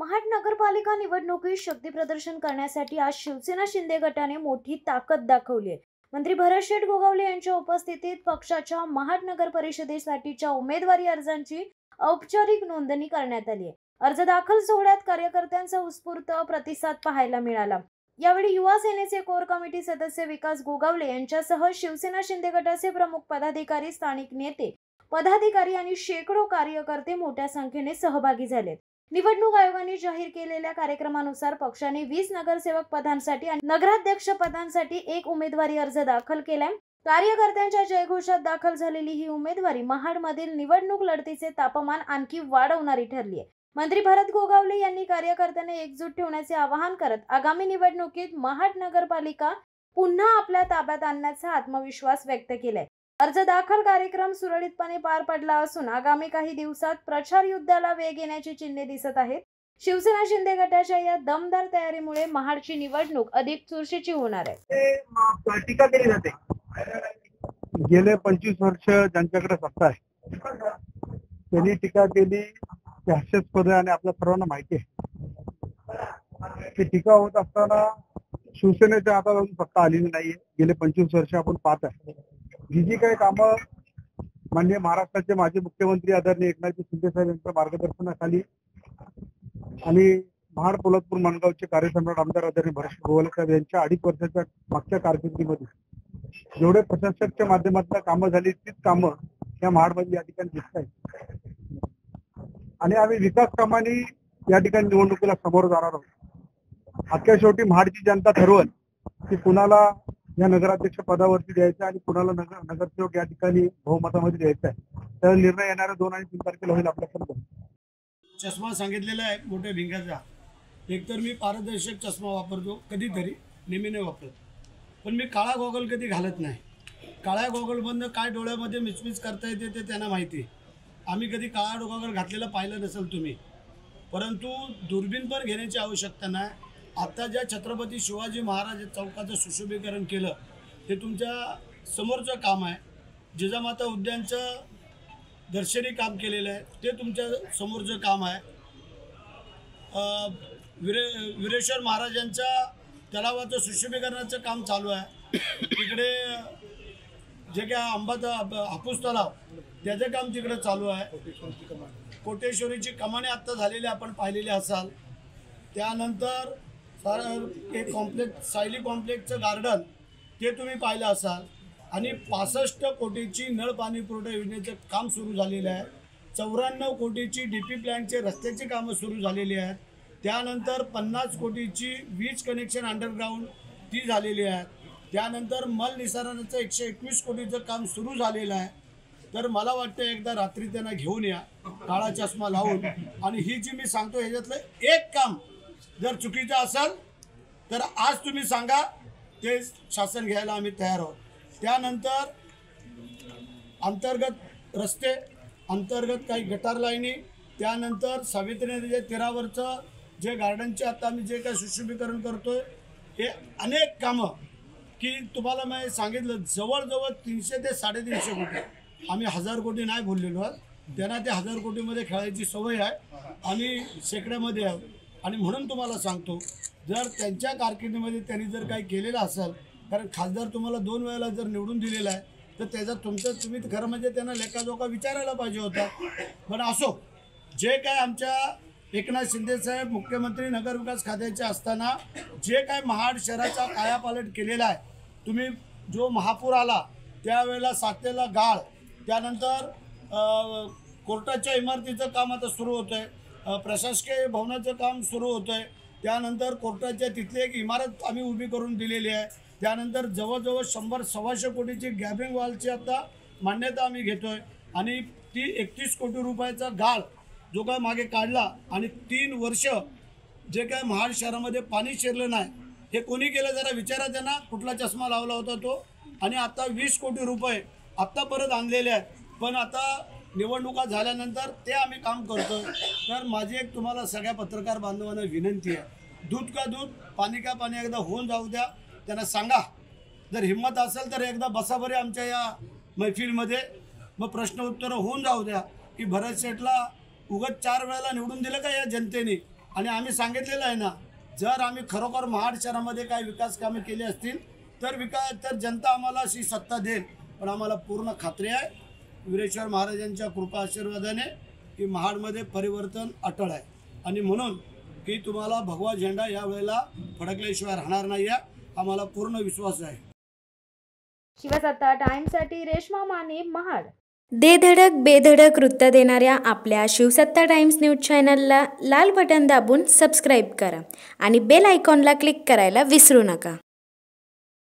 महाड नगरपालिका निवडणुकीत शक्तीप्रदर्शन करण्यासाठी आज शिवसेना शिंदे गटाने मोठी ताकद दाखवली आहे। मंत्री भरत शेठ गोगावले यांच्या उपस्थितीत पक्षाच्या महाड नगर परिषदेसाठीच्या उमेदवारी अर्जांची औपचारिक नोंदणी करण्यात आली आहे। अर्ज दाखल सोहळ्यात कार्यकर्त्यांचा उत्स्फूर्त प्रतिसाद पाहायला मिळाला। यावेळी युवा सेनेचे कोर कमिटी सदस्य विकास गोगावले यांच्यासह शिवसेना शिंदे गटाचे प्रमुख पदाधिकारी, स्थानिक नेते, पदाधिकारी आणि शेकडो कार्यकर्ते मोठ्या संख्येने सहभागी झाले। निवडणूक आयोगाने जाहीर केलेल्या कार्यक्रमानुसार पक्षाने 20 नगरसेवक पदांसाठी आणि नगराध्यक्ष पदांसाठी एक उमेदवारी अर्ज दाखल केलाय। कार्यकर्त्यांच्या जयघोषात दाखल झालेली ही उमेदवारी महाडमधील निवडणूक लढतीचे तापमान आणखी वाढवणारी ठरली आहे। मंत्री भरत गोगावले यांनी कार्यकर्त्यांना एकजूट ठेवण्याचे आवाहन करत आगामी निवडणुकीत महाड नगरपालिका पुन्हा आपल्या ताब्यात आणण्याचा आत्मविश्वास व्यक्त केलाय। अर्ज दाखल कार्यक्रम सुरळीतपणे पार पडला असून आगामी काही दिवसात प्रचार युद्धाला वेग येण्याची चिन्हे दिसत आहेत। शिवसेना शिंदे गटाच्या या दमदार तयारीमुळे महाडची निवडणूक अधिक चुरशीची होणार आहे। टीका केली जाते गेले 25 वर्ष ज्यांच्याकडे सत्ता आहे त्यांनी टीका केली, हास्यास्पद आहे आणि आपल्या सर्वांना माहिती आहे की टीका होत असताना शिवसेनेच्या हातात अजून सत्ता आलेली नाहीये। गेले 25 वर्ष आपण पाहत आहे जी काही कामं माननीय महाराष्ट्राचे माजी मुख्यमंत्री आदरणीय एकनाथ शिंदे साहेब यांच्या मार्गदर्शनाखाली आणि महाड पोलादपूर माणगावचे कार्यसम्राट आमदार आदरणीय भरत गोगावले साहेब यांच्या 2.5 वर्षाच्या मागच्या कारकिर्दीमध्ये जेवढे प्रशासकच्या माध्यमातून कामं झाली तीच कामं या महाडमध्ये या ठिकाणी दिसत आहेत आणि आम्ही विकास कामांनी या ठिकाणी निवडणुकीला समोर जाणार आहोत। अख्ख्या शेवटी महाडची जनता ठरवल की कुणाला या नगराध्यक्ष पदावरती द्यायचं आणि कुणाला नगरसेवक या ठिकाणी बहुमतामध्ये द्यायचा आहे। तर निर्णय येणाऱ्या 2 आणि 3 तारखेला होईल आपल्याकडे। चष्मा सांगितलेला आहे मोठ्या भिंगाचा, एकतर मी पारदर्शक चष्मा वापरतो, कधीतरी, नेहमी नाही वापरत, पण मी काळा गॉगल कधी घालत नाही। काळ्या गॉगलमधनं काय डोळ्यामध्ये मिचमिच करता येते ते त्यांना माहिती आहे। आम्ही कधी काळा गॉगल घातलेला पाहिलं नसेल तुम्ही, परंतु दुर्बीण पण घेण्याची आवश्यकता नाही। आता ज्या छत्रपती शिवाजी महाराज चौकाचं सुशोभीकरण केलं ते तुमच्या समोरचं काम आहे। जिजामाता उद्यानचं दर्शनी काम केलेलं आहे ते तुमच्या समोरचं काम आहे। वीरेश्वर महाराजांच्या तलावाचं सुशोभीकरणाचं काम चालू आहे। तिकडे जे काय हापूस तलाव त्याचं काम तिकडे चालू आहे। कोटेश्वरीची कमाने आत्ता झालेली आपण पाहिलेली असाल। त्यानंतर एक कॉम्प्लेक्स, सायली कॉम्प्लेक्सचं गार्डन ते तुम्ही पाहिलं असाल आणि 65 कोटीची नळ पाणी पुरवठा योजनेचं काम सुरू झालेलं आहे। 94 कोटीची DP प्लॅनचे रस्त्याची कामं सुरू झालेली आहेत। त्यानंतर 50 कोटीची वीज कनेक्शन अंडरग्राऊंड ती झालेली आहे। त्यानंतर मल निसारणाचं 121 कोटीचं काम सुरू झालेलं आहे। तर मला वाटतं एकदा रात्री त्यांना घेऊन या काळा चष्मा लावून, आणि ही जी मी सांगतो ह्याच्यातलं एक काम जर चुकीचं असेल तर आज तुम्ही सांगा, ते शासन घ्यायला आम्ही तयार आहोत। त्यानंतर अंतर्गत रस्ते, अंतर्गत काही गटार लाईनी, त्यानंतर सावित्री नदीच्या तीरावरचं जे गार्डनचे आता आम्ही जे काही सुशोभीकरण करतोय हे अनेक कामं की तुम्हाला मी सांगितलं जवळजवळ 300 ते 350 कोटी, आम्ही 1000 कोटी नाही बोललेलो आहोत। त्यांना ते 1000 कोटीमध्ये खेळायची सवय आहे, आम्ही शेकड्यामध्ये आहोत। आणि म्हणून तुम्हाला सांगतो, जर त्यांच्या कारकिर्दीमध्ये त्यांनी जर काही केलेलं असेल, कारण खासदार तुम्हाला 2 वेळेला जर निवडून दिलेला आहे तर त्याचा तुम्ही खरं म्हणजे त्यांना लेखाजोखा विचारायला पाहिजे होता। पण असो, जे काय आमच्या एकनाथ शिंदे साहेब मुख्यमंत्री नगरविकास खात्याचे असताना जे काय महाड शहराचा कायापालट केलेला आहे, तुम्ही जो महापूर आला त्यावेळेला साचलेला गाळ, त्यानंतर कोर्टाच्या इमारतीचं काम आता सुरू होतं आहे, प्रशासकीय भवनाचं काम सुरू होतं आहे, त्यानंतर कोर्टाच्या तिथली एक इमारत आम्ही उभी करून दिलेली आहे, त्यानंतर जवळजवळ 100-125 कोटीची गॅबरिंग वॉलची आता मान्यता आम्ही घेतो आहे, आणि ती 31 कोटी रुपयाचा गाळ जो काय मागे काढला, आणि 3 वर्ष जे काय महाड शहरामध्ये पाणी शिरलं नाही हे कोणी केलं जरा विचारा त्यांना, कुठला चष्मा लावला होता तो। आणि आता 20 कोटी रुपये आत्ता परत आणलेले आहेत, पण आता निवडणुका झाल्यानंतर ते आम्ही काम करतोय। तर माझी एक तुम्हाला सगळ्या पत्रकार बांधवांना विनंती आहे, दूध का दूध पाणी का पाणी एकदा होऊन जाऊ द्या। त्यांना सांगा, जर हिम्मत असेल तर एकदा बसा बरे आमच्या या मैफिलमध्ये, मग प्रश्न उत्तरं होऊन जाऊ द्या की भरत शेठला उगाच 4 वेळेला निवडून दिलं का या जनतेने, आणि आम्ही सांगितलेलं आहे ना, जर आम्ही खरोखर महाड शहरामध्ये काही विकास कामे केली असतील तर जनता आम्हाला अशी सत्ता देईल. पण आम्हाला पूर्ण खात्री आहे वीरेश्वर महाराजांच्या कृपा आशीर्वादाने की महाडमध्ये परिवर्तन अटळ आहे. आणि म्हणून की तुम्हाला भगवा झेंडा यावेळेला फडकल्याशिवाय राहणार नाही आहे, आम्हाला पूर्ण विश्वास आहे. शिवसत्ता टाइम्ससाठी रेश्मा माने, महाड. दे धडक बेधडक वृत्त देणाऱ्या आपल्या शिवसत्ता टाइम्स न्यूज चॅनलला लाल बटन दाबून सबस्क्राईब करा आणि बेल आयकॉनला क्लिक करायला विसरू नका.